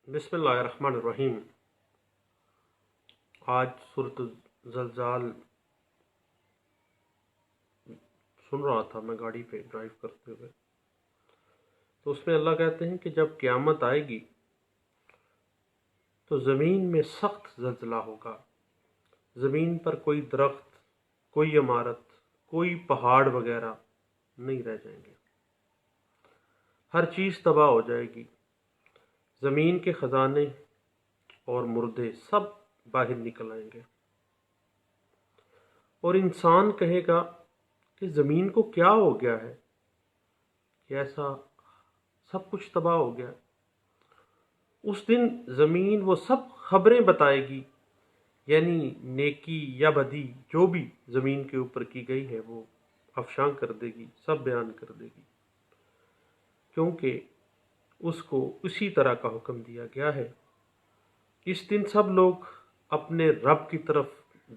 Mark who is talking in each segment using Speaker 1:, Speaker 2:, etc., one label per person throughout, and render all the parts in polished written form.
Speaker 1: بسم اللہ الرحمن الرحیم۔ آج سورۃ زلزال سن رہا تھا میں گاڑی پہ ڈرائیو کرتے ہوئے، تو اس میں اللہ کہتے ہیں کہ جب قیامت آئے گی تو زمین میں سخت زلزلہ ہوگا۔ زمین پر کوئی درخت، کوئی عمارت، کوئی پہاڑ وغیرہ نہیں رہ جائیں گے، ہر چیز تباہ ہو جائے گی۔ زمین کے خزانے اور مردے سب باہر نکل آئیں گے، اور انسان کہے گا کہ زمین کو کیا ہو گیا ہے کہ ایسا سب کچھ تباہ ہو گیا۔ اس دن زمین وہ سب خبریں بتائے گی، یعنی نیکی یا بدی جو بھی زمین کے اوپر کی گئی ہے وہ افشاں کر دے گی، سب بیان کر دے گی، کیونکہ اس کو اسی طرح کا حکم دیا گیا ہے۔ اس دن سب لوگ اپنے رب کی طرف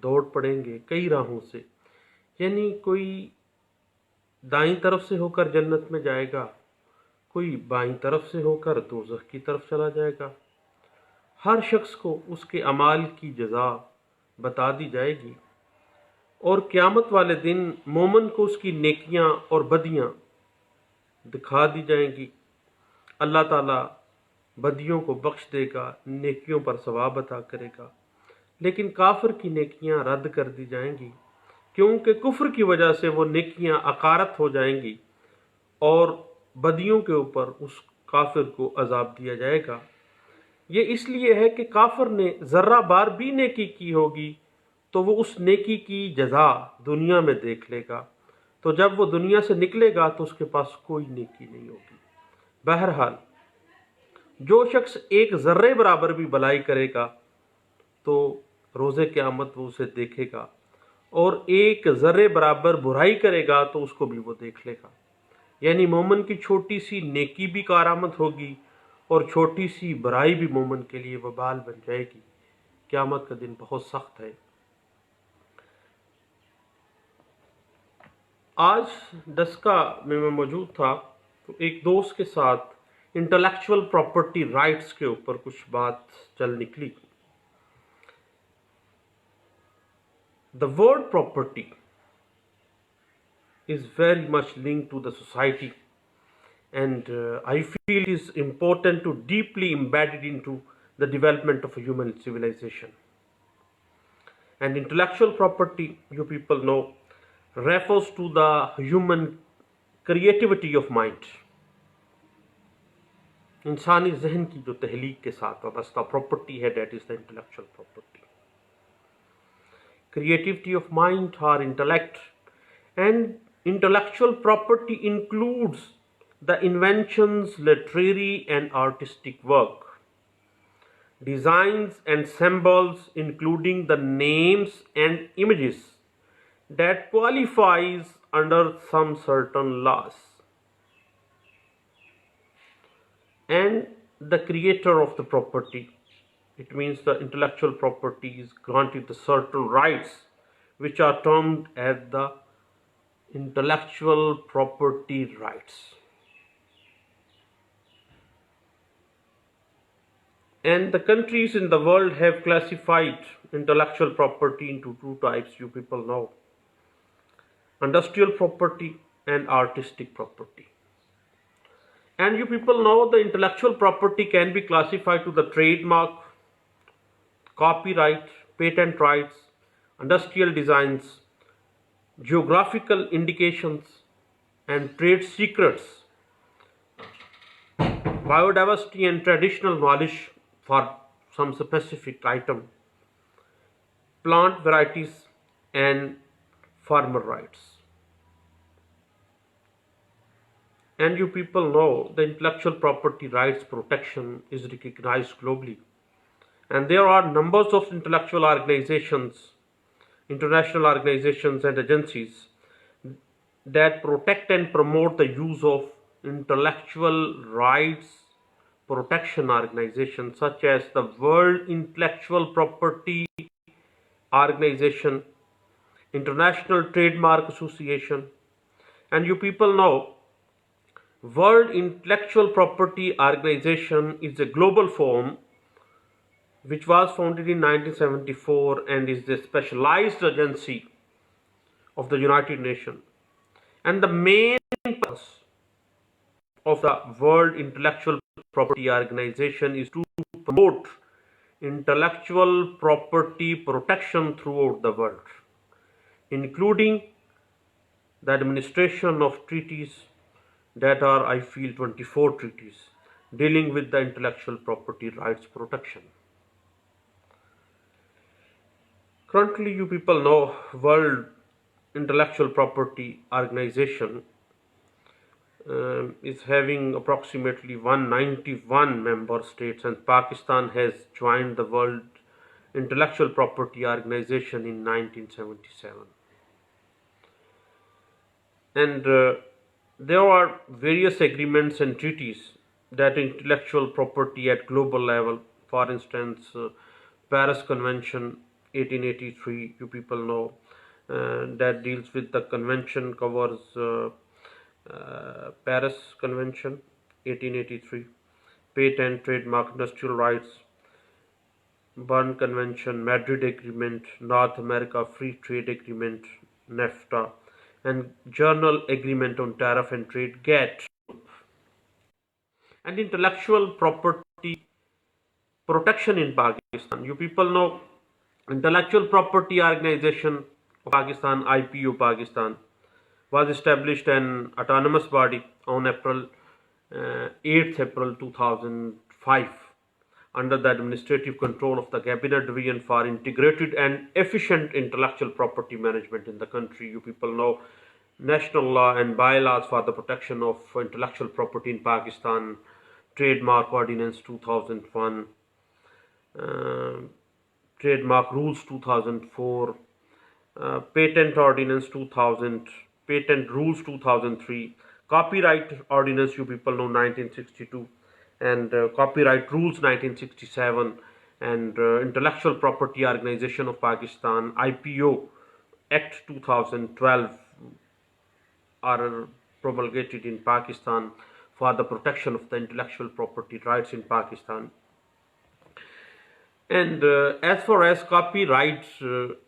Speaker 1: دوڑ پڑیں گے کئی راہوں سے، یعنی کوئی دائیں طرف سے ہو کر جنت میں جائے گا، کوئی بائیں طرف سے ہو کر دوزخ کی طرف چلا جائے گا۔ ہر شخص کو اس کے اعمال کی جزا بتا دی جائے گی، اور قیامت والے دن مومن کو اس کی نیکیاں اور بدیاں دکھا دی جائیں گی۔ اللہ تعالیٰ بدیوں کو بخش دے گا، نیکیوں پر ثواب عطا کرے گا، لیکن کافر کی نیکیاں رد کر دی جائیں گی، کیونکہ کفر کی وجہ سے وہ نیکیاں عقارت ہو جائیں گی، اور بدیوں کے اوپر اس کافر کو عذاب دیا جائے گا۔ یہ اس لیے ہے کہ کافر نے ذرہ بار بھی نیکی کی ہوگی تو وہ اس نیکی کی جزا دنیا میں دیکھ لے گا، تو جب وہ دنیا سے نکلے گا تو اس کے پاس کوئی نیکی نہیں ہوگی۔ بہرحال جو شخص ایک ذرے برابر بھی بلائی کرے گا تو روز قیامت وہ اسے دیکھے گا، اور ایک ذرے برابر برائی کرے گا تو اس کو بھی وہ دیکھ لے گا۔ یعنی مومن کی چھوٹی سی نیکی بھی کارآمد ہوگی، اور چھوٹی سی برائی بھی مومن کے لیے وبال بن جائے گی۔ قیامت کا دن بہت سخت ہے۔ آج ڈسکا میں موجود تھا تو ایک دوست کے ساتھ انٹلیکچول پراپرٹی رائٹس کے اوپر کچھ بات چل نکلی۔ The word property is very much linked to the society, and I feel it is important to deeply embed it into the development of a human civilization. And intellectual property, you people know, refers to the human creativity of mind. انسانی ذہن کی جو تحلیق کے ساتھ وابستہ property ہے، that is the intellectual property. Creativity of mind or intellect, and intellectual property includes the inventions, literary and artistic work, designs and symbols, including the names and images that qualifies under some certain laws, and the creator of the property. It means the intellectual property is granted the certain rights which are termed as the intellectual property rights. And the countries in the world have classified intellectual property into two types, you people know: industrial property and artistic property. And you people know the intellectual property can be classified to the trademark, copyright, patent rights, industrial designs, geographical indications, and trade secrets, biodiversity and traditional knowledge for some specific item, plant varieties, and farmer rights. And you people know the intellectual property rights protection is recognized globally. And there are numbers of intellectual organizations, international organizations and agencies that protect and promote the use of intellectual rights protection organizations, such as the World Intellectual Property Organization, International Trademark Association. And you people know World Intellectual Property Organization is a global forum which was founded in 1974 and is the specialized agency of the United Nations. And the main purpose of the World Intellectual Property Organization is to promote intellectual property protection throughout the world, including the administration of treaties that are, I feel, 24 treaties dealing with the intellectual property rights protection. Currently, you people know World Intellectual Property Organization is having approximately 191 member states, and Pakistan has joined the World Intellectual Property Organization in 1977. And there are various agreements and treaties that intellectual property at global level, for instance, Paris Convention 1883, you people know, that deals with the convention, covers Paris Convention 1883, patent, trademark, industrial rights, Berne Convention, Madrid Agreement, North America Free Trade Agreement, NAFTA, and General Agreement on Tariff and Trade, GATT. And intellectual property protection in Pakistan. You people know Intellectual Property Organization of Pakistan, IPO Pakistan, was established an autonomous body on 8th April 2005 under the administrative control of the Cabinet Division for Integrated and Efficient Intellectual Property Management in the country. You people know national law and bylaws for the protection of intellectual property in Pakistan, Trademark Ordinance 2001, Trademark Rules 2004, Patent Ordinance 2000, Patent Rules 2003, Copyright Ordinance, you people know, 1962, and Copyright Rules 1967, and Intellectual Property Organization of Pakistan, IPO Act 2012 are promulgated in Pakistan for the protection of the intellectual property rights in Pakistan. And as far as copyright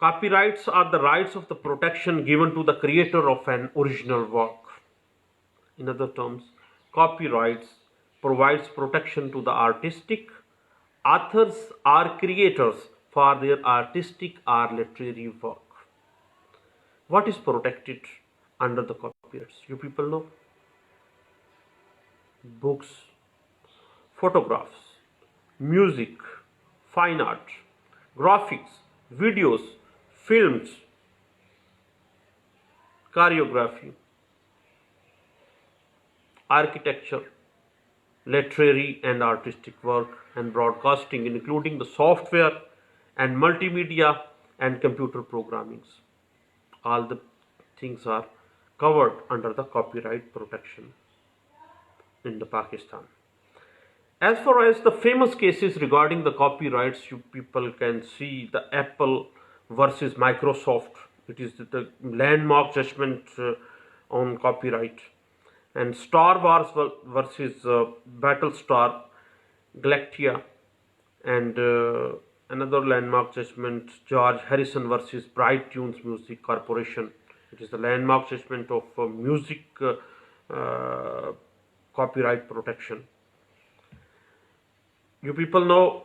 Speaker 1: copyrights are the rights of the protection given to the creator of an original work. In other terms, copyrights provides protection to the artistic authors or creators for their artistic or literary work. What is protected under the copyrights? You people know? Books, photographs, music, fine art, graphics, videos, films, choreography, architecture, literary and artistic work, and broadcasting, including the software and multimedia and computer programmings. All the things are covered under the copyright protection in the Pakistan. As far as the famous cases regarding the copyrights, you people can see the Apple versus Microsoft. It is the landmark judgment on copyright. And Star Wars versus Battlestar Galactica, and another landmark judgment, George Harrison versus Bright Tunes Music Corporation. It is the landmark judgment of music copyright protection. You people know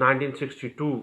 Speaker 1: 1962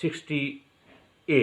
Speaker 1: 60A,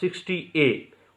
Speaker 1: 60A,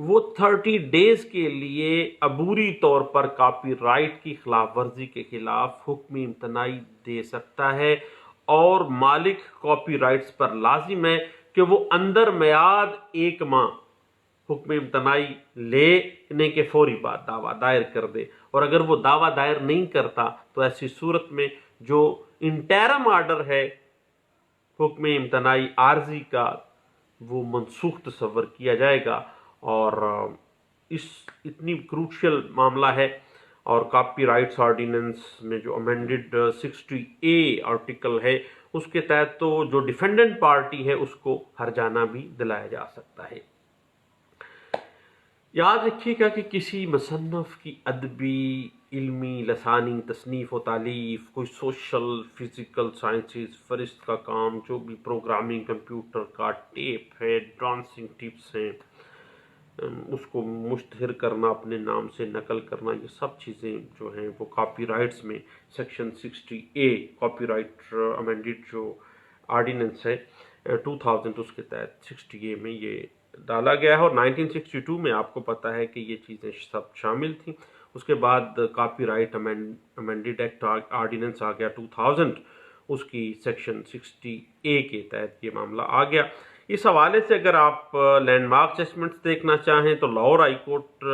Speaker 1: وہ 30 days کے لیے عبوری طور پر copy right کی خلاف ورزی کے خلاف حکم امتناعی دے سکتا ہے، اور مالک کاپی رائٹس پر لازم ہے کہ وہ اندر میعاد 1 ماہ حکم امتناعی لینے کے فوری بعد دعویٰ دائر کر دے، اور اگر وہ دعویٰ دائر نہیں کرتا تو ایسی صورت میں جو انٹرم آرڈر ہے حکم امتناعی عارضی کا، وہ منسوخ تصور کیا جائے گا۔ اور اس اتنی کروشل معاملہ ہے، اور کاپی رائٹس آرڈیننس میں جو امینڈڈ 60A آرٹیکل ہے، اس کے تحت تو جو ڈیفینڈنٹ پارٹی ہے اس کو ہرجانہ بھی دلایا جا سکتا ہے۔ یاد رکھیے گا کہ کسی مصنف کی ادبی، علمی، لسانی تصنیف و تالیف، کوئی سوشل، فزیکل سائنسز، فرست کا کام، جو بھی پروگرامنگ، کمپیوٹر کا ٹیپ ہے، ڈانسنگ ٹپس ہیں، اس کو مشتہر کرنا، اپنے نام سے نقل کرنا، یہ سب چیزیں جو ہیں وہ کاپی رائٹس میں سیکشن 60A کاپی رائٹ امینڈڈ جو آرڈیننس ہے 2000، اس کے تحت 60A میں یہ ڈالا گیا ہے، اور 1962 میں آپ کو پتہ ہے کہ یہ چیزیں سب شامل تھیں۔ اس کے بعد کاپی رائٹ امینڈڈ ایکٹ آرڈیننس آ گیا 2000، اس کی سیکشن 60A کے تحت یہ معاملہ آ گیا۔ اس حوالے سے اگر آپ لینڈ مارک ججمنٹس دیکھنا چاہیں تو لاہور ہائی کورٹ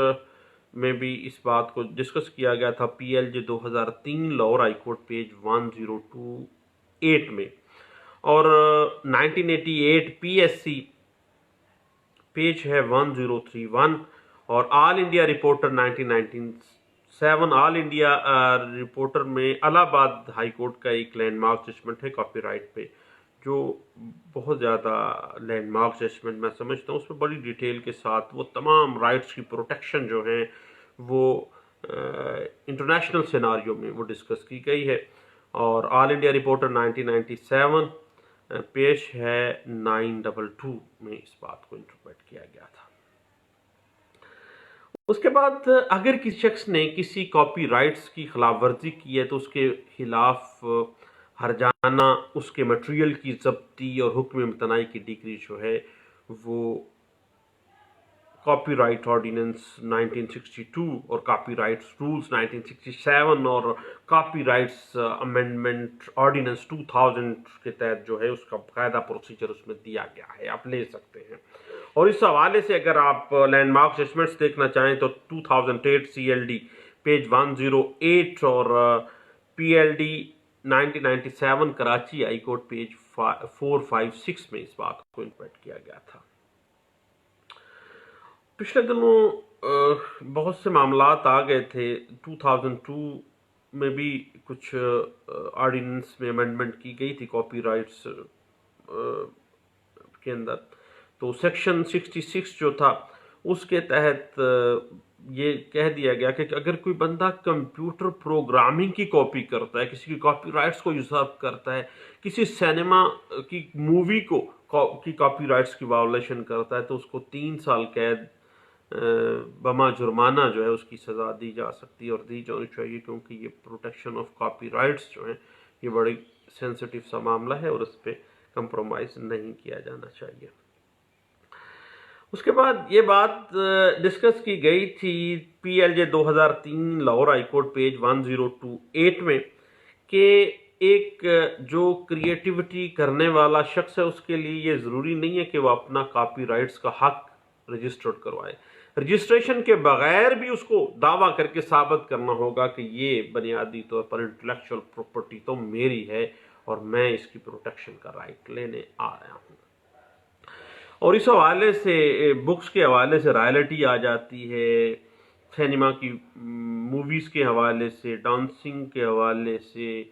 Speaker 1: میں بھی اس بات کو ڈسکس کیا گیا تھا، PLJ 2003 Lahore high court page 1028 میں، اور 1988 PSC پیج ہے 1031، اور آل انڈیا رپورٹر 1997 آل انڈیا رپورٹر میں الہ آباد ہائی کورٹ کا ایک لینڈ مارک ججمنٹ ہے کاپی رائٹ پہ، جو بہت زیادہ لینڈ مارک ججمنٹ میں سمجھتا ہوں، اس میں بڑی ڈیٹیل کے ساتھ وہ تمام رائٹس کی پروٹیکشن جو ہیں وہ انٹرنیشنل سیناریو میں وہ ڈسکس کی گئی ہے۔ اور آل انڈیا رپورٹر 1997 پیش ہے 922 میں اس بات کو انٹرپریٹ کیا گیا تھا۔ اس کے بعد اگر کسی شخص نے کسی کاپی رائٹس کی خلاف ورزی کی ہے تو اس کے خلاف ہرجانہ، اس کے مٹیریل کی ضبطی اور حکم امتناعی کی ڈگری جو ہے وہ کاپی رائٹ آرڈیننس 1962 اور کاپی رائٹس رولز 1967 اور کاپی رائٹس امینڈمنٹ آرڈیننس 2000 کے تحت جو ہے اس کا باقاعدہ پروسیجر اس میں دیا گیا ہے، آپ لے سکتے ہیں۔ اور اس حوالے سے اگر آپ لینڈ مارک ججمنٹس دیکھنا چاہیں تو 2008 CLD پیج 108 اور PLD 1997 Karachi high court page 456 میں اس بات کو انٹرپریٹ کیا گیا تھا۔ پچھلے دنوں بہت سے معاملات آ گئے تھے، 2002 میں بھی کچھ آرڈیننس میں امینڈمنٹ کی گئی تھی کاپی رائٹس کے اندر، تو سیکشن 66 جو تھا اس کے تحت یہ کہہ دیا گیا کہ اگر کوئی بندہ کمپیوٹر پروگرامنگ کی کاپی کرتا ہے، کسی کی کاپی رائٹس کو یوزرپ کرتا ہے، کسی سینما کی مووی کی کاپی رائٹس کی وائولیشن کرتا ہے، تو اس کو 3 سال قید بما جرمانہ جو ہے اس کی سزا دی جا سکتی ہے، اور دی جانی چاہیے، کیونکہ یہ پروٹیکشن آف کاپی رائٹس جو ہیں یہ بڑی سینسٹیو سا معاملہ ہے اور اس پہ کمپرومائز نہیں کیا جانا چاہیے۔ اس کے بعد یہ بات ڈسکس کی گئی تھی PLJ 2003 Lahore high court page 1028 میں کہ ایک جو کریٹیوٹی کرنے والا شخص ہے اس کے لیے یہ ضروری نہیں ہے کہ وہ اپنا کاپی رائٹس کا حق رجسٹرڈ کروائے، رجسٹریشن کے بغیر بھی اس کو دعویٰ کر کے ثابت کرنا ہوگا کہ یہ بنیادی طور پر انٹلیکچوئل پراپرٹی تو میری ہے اور میں اس کی پروٹیکشن کا رائٹ لینے آ رہا ہوں۔ اور اس حوالے سے بکس کے حوالے سے رائلٹی آ جاتی ہے، سینما کی موویز کے حوالے سے، ڈانسنگ کے حوالے سے،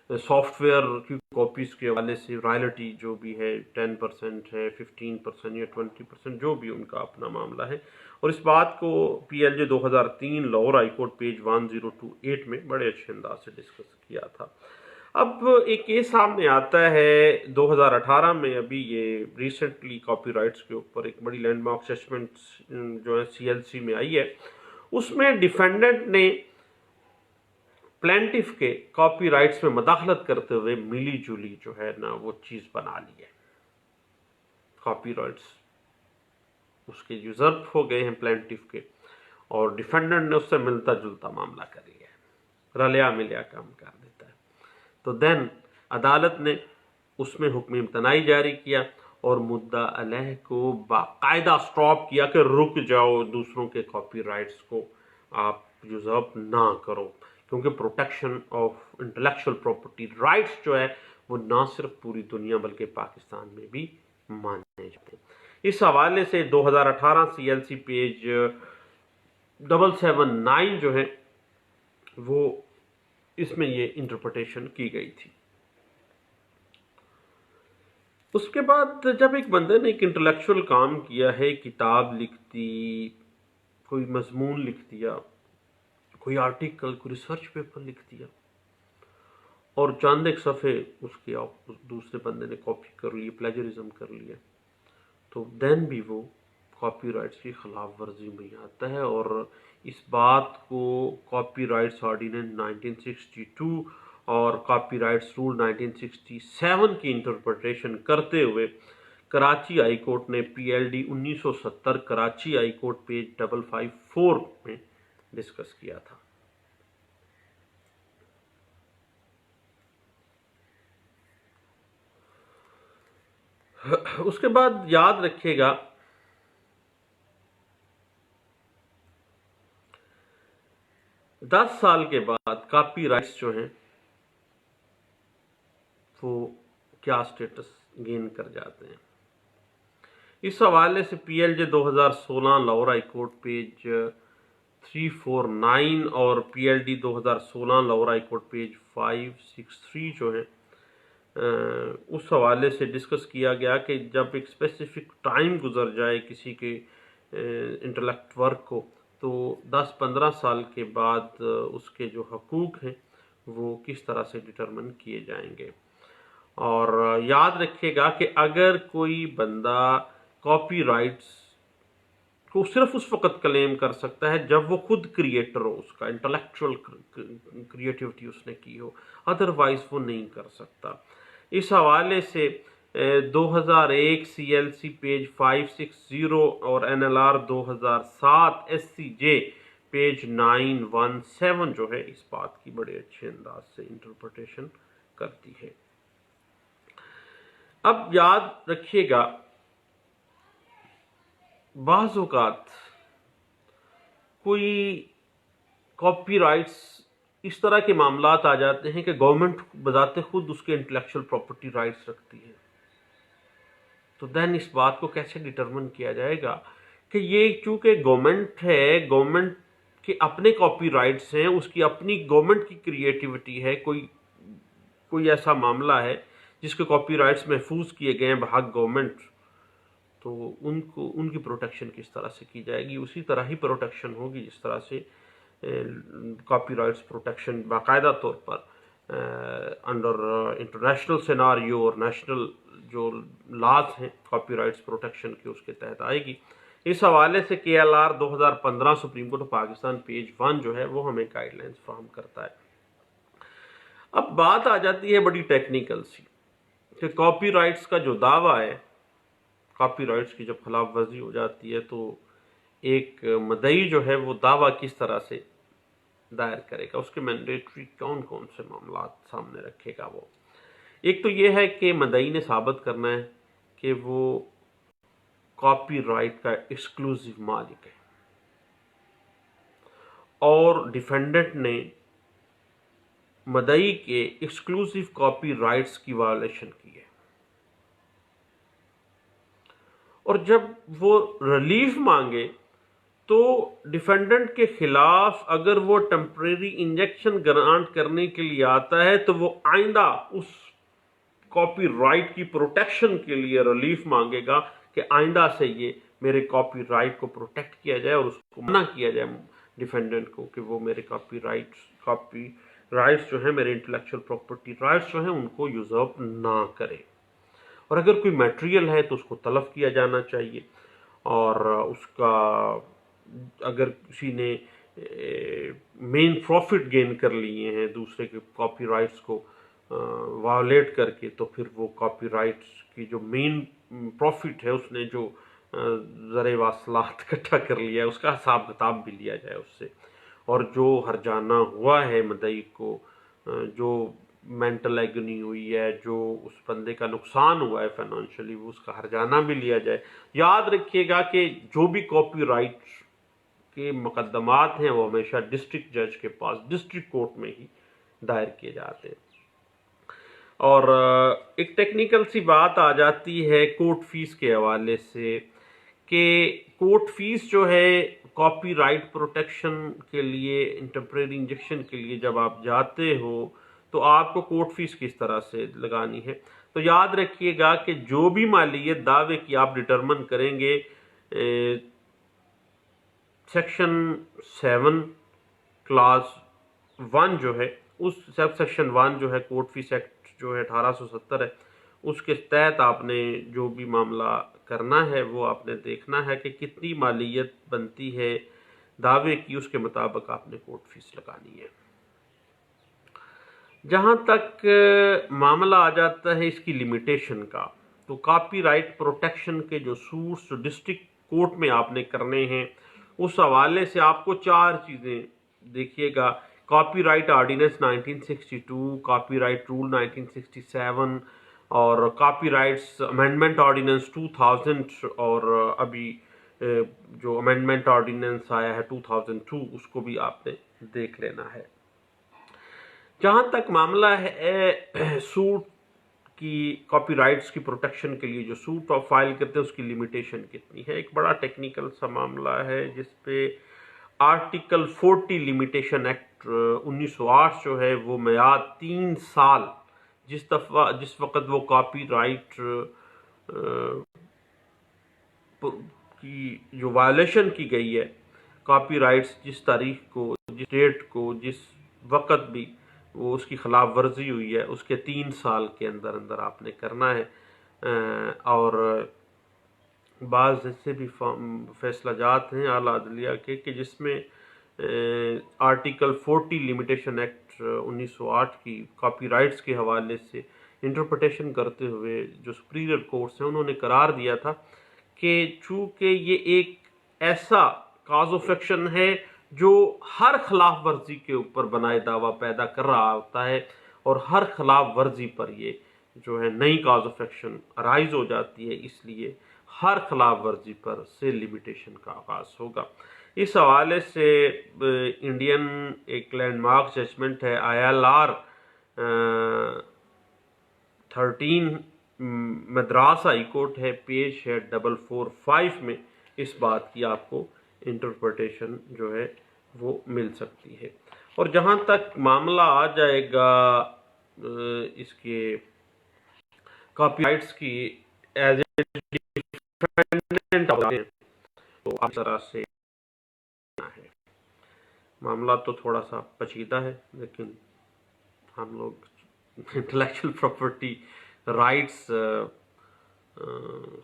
Speaker 1: سافٹ ویئر کی کاپیز کے حوالے سے رائلٹی جو بھی ہے 10% ہے، 15% یا 20%، جو بھی ان کا اپنا معاملہ ہے۔ اور اس بات کو PLJ 2003 Lahore high court page 1028 میں بڑے اچھے انداز سے ڈسکس کیا تھا۔ اب ایک کیس سامنے آتا ہے 2018 میں، ابھی یہ ریسنٹلی کاپی رائٹس کے اوپر ایک بڑی لینڈ مارک ججمنٹ جو ہے CLC میں آئی ہے، اس میں ڈیفینڈنٹ نے پلینٹف کے کاپی رائٹس میں مداخلت کرتے ہوئے ملی جلی جو ہے نا وہ چیز بنا لی ہے، کاپی رائٹس اس کے یوزرپ ہو گئے ہیں پلینٹف کے، اور ڈیفینڈنٹ نے اس سے ملتا جلتا معاملہ کر لیا ہے، رلیا ملیا کام کر دیتا ہے۔ تو دین عدالت نے اس میں حکم امتناعی جاری کیا اور مدعا علیہ کو باقاعدہ سٹاپ کیا کہ رک جاؤ، دوسروں کے کاپی رائٹس کو آپ یوزرپ نہ کرو، کیونکہ protection of intellectual property rights جو ہے وہ نہ صرف پوری دنیا بلکہ پاکستان میں بھی مانے جاتے ہیں۔ اس حوالے سے 2018 CLC پیج 779 جو ہے وہ اس میں یہ انٹرپریٹیشن کی گئی تھی۔ اس کے بعد جب ایک بندے نے ایک انٹلیکچوئل کام کیا ہے، کتاب لکھ دی، کوئی مضمون لکھ دیا، کوئی آرٹیکل، کوئی ریسرچ پیپر لکھ دیا، اور چند ایک صفحے اس کے دوسرے بندے نے کاپی کر لی، پلیجرزم کر لیا، تو دین بھی وہ کاپی رائٹس کی خلاف ورزی میں آتا ہے۔ اور اس بات کو کاپی رائٹس آرڈیننس 1962 اور کاپی رائٹس رول 1967 کی انٹرپریٹیشن کرتے ہوئے کراچی ہائی کورٹ نے PLD 1970 Karachi high court page 554 میں ڈسکس کیا تھا۔ اس کے بعد یاد رکھیے گا 10 سال کے بعد کاپی رائٹس جو ہیں وہ کیا سٹیٹس گین کر جاتے ہیں۔ اس حوالے سے PLJ 2016 Lahore high court page 349 اور PLD 2016 Lahore high court page 563 جو ہے اس حوالے سے ڈسکس کیا گیا کہ جب ایک اسپیسیفک ٹائم گزر جائے کسی کے انٹلیکٹ ورک کو، تو 10-15 سال کے بعد اس کے جو حقوق ہیں وہ کس طرح سے ڈٹرمن کیے جائیں گے۔ اور یاد رکھیے گا کہ اگر کوئی بندہ کاپی رائٹس کو صرف اس وقت کلیم کر سکتا ہے جب وہ خود کریٹر ہو، اس کا انٹلیکچوئل کریٹیوٹی اس نے کی ہو، ادروائز وہ نہیں کر سکتا۔ اس حوالے سے 2001 CLC پیج 560 اور NLR 2007 SCJ پیج 917 جو ہے اس بات کی بڑے اچھے انداز سے انٹرپریٹیشن کرتی ہے۔ اب یاد رکھیے گا بعض اوقات کوئی کاپی رائٹس اس طرح کے معاملات آ جاتے ہیں کہ گورنمنٹ بذات خود اس کے انٹلیکچوئل پراپرٹی رائٹس رکھتی ہے، تو دین اس بات کو کیسے ڈٹرمن کیا جائے گا کہ یہ چونکہ گورنمنٹ ہے، گورنمنٹ کے اپنے کاپی رائٹس ہیں، اس کی اپنی گورنمنٹ کی کریٹیوٹی ہے، کوئی ایسا معاملہ ہے جس کے کاپی رائٹس محفوظ کیے گئے ہیں بحق گورنمنٹ، تو ان کی پروٹیکشن کس طرح سے کی جائے گی؟ اسی طرح ہی پروٹیکشن ہوگی جس طرح سے کاپی رائٹس پروٹیکشن باقاعدہ طور پر انڈر انٹرنیشنل سیناریو اور نیشنل جو لاز ہیں کاپی رائٹس پروٹیکشن کے اس کے تحت آئے گی۔ اس حوالے سے KLR 2015 supreme court of Pakistan page 1 جو ہے وہ ہمیں گائیڈ لائنز فراہم کرتا ہے۔ اب بات آ جاتی ہے بڑی ٹیکنیکل سی کہ کاپی رائٹس کا جو دعویٰ ہے، کاپی رائٹس کی جب خلاف ورزی ہو جاتی ہے تو ایک مدعی جو ہے وہ دعویٰ کس طرح سے دائر کرے گا، اس کے مینڈیٹری کون کون سے معاملات سامنے رکھے گا۔ وہ ایک تو یہ ہے کہ مدعی نے ثابت کرنا ہے کہ وہ کاپی رائٹ کا ایکسکلوسیو مالک ہے، اور ڈیفینڈنٹ نے مدعی کے ایکسکلوسیو کاپی رائٹس کی وائلیشن کی ہے، اور جب وہ ریلیف مانگے تو ڈیفینڈنٹ کے خلاف اگر وہ ٹیمپریری انجیکشن گرانٹ کرنے کے لیے آتا ہے تو وہ آئندہ اس کاپی رائٹ کی پروٹیکشن کے لیے ریلیف مانگے گا کہ آئندہ سے یہ میرے کاپی رائٹ کو پروٹیکٹ کیا جائے اور اس کو منع کیا جائے ڈیفینڈنٹ کو کہ وہ میرے کاپی رائٹس جو ہیں، میرے انٹلیکچوئل پراپرٹی رائٹس جو ہیں ان کو یوزرپ نہ کرے، اور اگر کوئی میٹیریل ہے تو اس کو تلف کیا جانا چاہیے، اور اس کا اگر کسی نے مین پروفٹ گین کر لیے ہیں دوسرے کے کاپی رائٹس کو وائلیٹ کر کے، تو پھر وہ کاپی رائٹس کی جو مین پروفٹ ہے اس نے جو ذرائع واصلات اکٹھا کر لیا ہے، اس کا حساب کتاب بھی لیا جائے اس سے، اور جو ہرجانہ ہوا ہے مدعی کو، جو مینٹل ایگنی ہوئی ہے، جو اس بندے کا نقصان ہوا ہے فائنانشلی، وہ اس کا ہرجانہ بھی لیا جائے۔ یاد رکھیے گا کہ جو بھی کاپی رائٹ کے مقدمات ہیں وہ ہمیشہ ڈسٹرکٹ جج کے پاس ڈسٹرکٹ کورٹ میں ہی دائر کیے جاتے ہیں۔ اور ایک ٹیکنیکل سی بات آ جاتی ہے کورٹ فیس کے حوالے سے، کہ کورٹ فیس جو ہے کاپی رائٹ پروٹیکشن کے لیے، انٹرپریری انجیکشن کے لیے جب آپ جاتے ہو تو آپ کو کورٹ فیس کس طرح سے لگانی ہے، تو یاد رکھیے گا کہ جو بھی مالیت دعوے کی آپ ڈٹرمن کریں گے، سیکشن 7 کلاس 1 جو ہے، اس سیکشن 1 جو ہے کورٹ فیس ایکٹ جو ہے 1870 ہے، اس کے تحت آپ نے جو بھی معاملہ کرنا ہے وہ آپ نے دیکھنا ہے کہ کتنی مالیت بنتی ہے دعوے کی، اس کے مطابق آپ نے کورٹ فیس لگانی ہے۔ جہاں تک معاملہ آ جاتا ہے اس کی لمیٹیشن کا، تو کاپی رائٹ پروٹیکشن کے جو سوٹس جو ڈسٹرکٹ کورٹ میں آپ نے کرنے ہیں، اس حوالے سے آپ کو 4 چیزیں دیکھیے گا: copyright ordinance 1962، copyright rule 1967، اور کاپی رائٹس امینڈمنٹ آرڈیننس 2000، اور ابھی جو امینڈمنٹ آرڈیننس آیا ہے 2002، اس کو بھی آپ نے دیکھ لینا ہے۔ جہاں تک معاملہ ہے سوٹ کی، کاپی رائٹس کی پروٹیکشن کے لیے جو سوٹ آپ فائل کرتے ہیں اس کی لمیٹیشن کتنی ہے، ایک بڑا ٹیکنیکل سا معاملہ ہے جس پہ آرٹیکل 40 لمیٹیشن ایکٹ 1908 جو ہے وہ میعاد 3 سال، جس وقت وہ کاپی رائٹ کی جو وائلیشن کی گئی ہے، کاپی رائٹس جس تاریخ کو، جس ڈیٹ کو، جس وقت بھی وہ اس کی خلاف ورزی ہوئی ہے، اس کے 3 سال کے اندر اندر آپ نے کرنا ہے۔ اور بعض ایسے بھی فیصلہ جات ہیں اعلیٰ عدلیہ کے کہ جس میں آرٹیکل 40 لمیٹیشن ایکٹ 1908 کی کاپی رائٹس کے حوالے سے انٹرپریٹیشن کرتے ہوئے جو سپیریئر کورٹس ہیں انہوں نے قرار دیا تھا کہ چونکہ یہ ایک ایسا کاز آف ایکشن ہے جو ہر خلاف ورزی کے اوپر بنائے دعویٰ پیدا کر رہا ہوتا ہے، اور ہر خلاف ورزی پر یہ جو ہے نئی کاز آف ایکشن ارائز ہو جاتی ہے، اس لیے ہر خلاف ورزی پر سے لمیٹیشن کا آغاز ہوگا۔ اس حوالے سے انڈین ایک لینڈ مارک ججمنٹ ہے ILR 13 مدراس ہائی کورٹ ہے، پیج ہے 445 میں، اس بات کی آپ کو انٹرپریٹیشن جو ہے وہ مل سکتی ہے۔ اور جہاں تک معاملہ آ جائے گا اس کے کاپی رائٹس کی ایز اے ڈیفینڈنٹ، تو اس طرح سے ہے معاملہ تو تھوڑا سا پیچیدہ ہے، لیکن ہم لوگ intellectual property rights,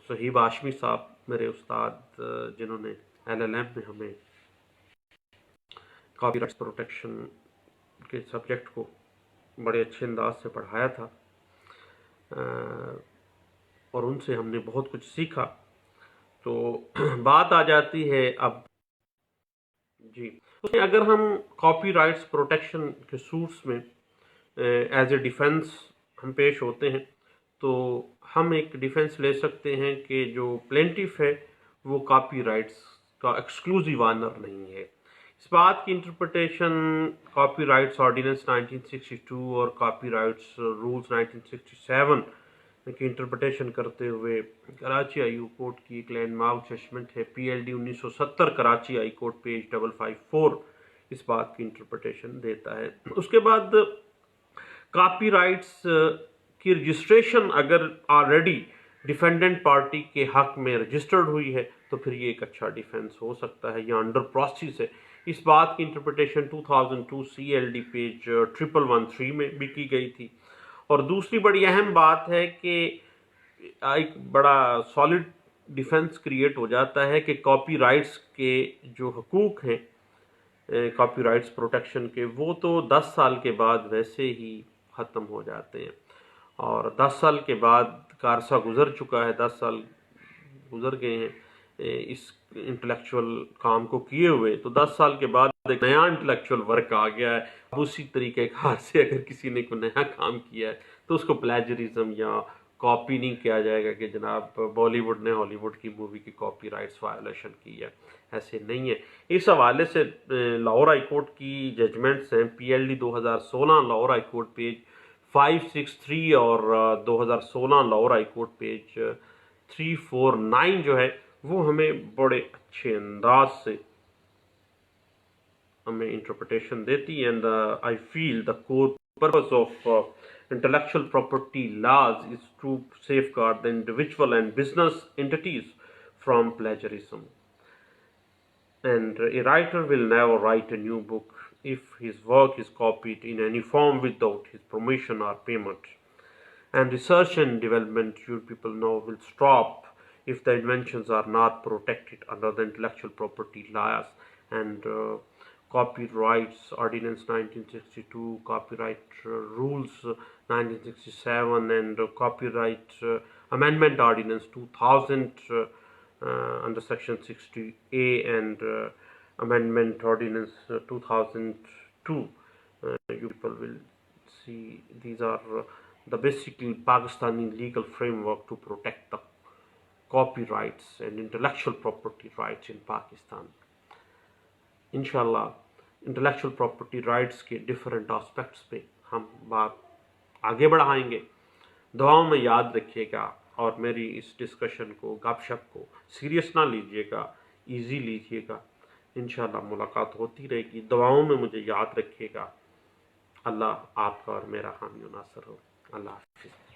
Speaker 1: Suhaib Hashmi صاحب میرے استاد جنہوں نے LLM میں ہمیں کاپی رائٹس پروٹیکشن کے سبجیکٹ کو بڑے اچھے انداز سے پڑھایا تھا، اور ان سے ہم نے بہت کچھ سیکھا۔ تو بات آ جاتی ہے اب جی، اگر ہم کاپی رائٹس پروٹیکشن کے سوٹس میں ایز اے ڈیفنس ہم پیش ہوتے ہیں، تو ہم ایک ڈیفنس لے سکتے ہیں کہ جو پلینٹیف ہے وہ کاپی رائٹس کا ایکسکلوزیو آنر نہیں ہے۔ اس بات کی انٹرپریٹیشن کاپی رائٹس آرڈیننس 1962 اور کاپی رائٹس رولز 1967 کی انٹرپریٹیشن کرتے ہوئے کراچی ہائی کورٹ کی ایک لینڈ مارک ججمنٹ ہے PLD 1970 Karachi high court page 554، اس بات کی انٹرپریٹیشن دیتا ہے۔ اس کے بعد کاپی رائٹس کی رجسٹریشن اگر آلریڈی ڈیفینڈنٹ پارٹی کے حق میں رجسٹرڈ ہوئی ہے تو پھر یہ ایک اچھا ڈیفینس ہو سکتا ہے یا انڈر پروسیس ہے، اس بات کی انٹرپریٹیشن 2002 CLD پیج 1113 میں بھی کی گئی تھی۔ اور دوسری بڑی اہم بات ہے کہ ایک بڑا سالڈ ڈیفنس کریٹ ہو جاتا ہے کہ کاپی رائٹس کے جو حقوق ہیں کاپی رائٹس پروٹیکشن کے، وہ تو 10 سال کے بعد ویسے ہی ختم ہو جاتے ہیں، اور 10 سال کے بعد کا عرصہ گزر چکا ہے، 10 سال گزر گئے ہیں، اس انٹلیکچول کام کو کیے ہوئے، تو 10 سال کے بعد ایک نیا انٹلیکچول ورک آ گیا ہے. اب اسی طریقہ کار سے اگر کسی نے کوئی نیا کام کیا ہے تو اس کو پلیجرزم یا کاپی نہیں کیا جائے گا کہ جناب بالی ووڈ نے ہالی ووڈ کی مووی کی کاپی رائٹس وائلیشن کی ہے. ایسے نہیں ہے. اس حوالے سے لاہور ہائی کورٹ کی ججمنٹس ہیں. P L D 2016 Lahore high court page 563 اور 2016 لاہور ہائی کورٹ پیج 349 جو ہے وہ ہمیں بڑے اچھے انداز سے ہمیں انٹرپریٹیشن دیتی ہے. And I feel the core purpose of intellectual property laws is to safeguard the individual and business entities from plagiarism. And a writer will never write a new book if his work is copied in any form without his permission or payment. And research and development, you people know, will stop if the inventions are not protected under the intellectual property laws. And copyrights ordinance 1962, copyright rules 1967, and copyright amendment ordinance 2000 under section 60A, and amendment ordinance 2002. You people will see these are the basically Pakistani legal framework to protect the copyrights and intellectual property rights in Pakistan. انشاءاللہ intellectual property rights کے different aspects پہ ہم بات آگے بڑھائیں گے. دعاؤں میں یاد رکھیے گا اور میری اس ڈسکشن کو گپ شپ کو سیریس نہ لیجیے گا، ایزی لیجیے گا. انشاءاللہ ملاقات ہوتی رہے گی. دعاؤں میں مجھے یاد رکھیے گا. اللہ آپ کا اور میرا حامی و ناصر ہو. اللہ حافظ.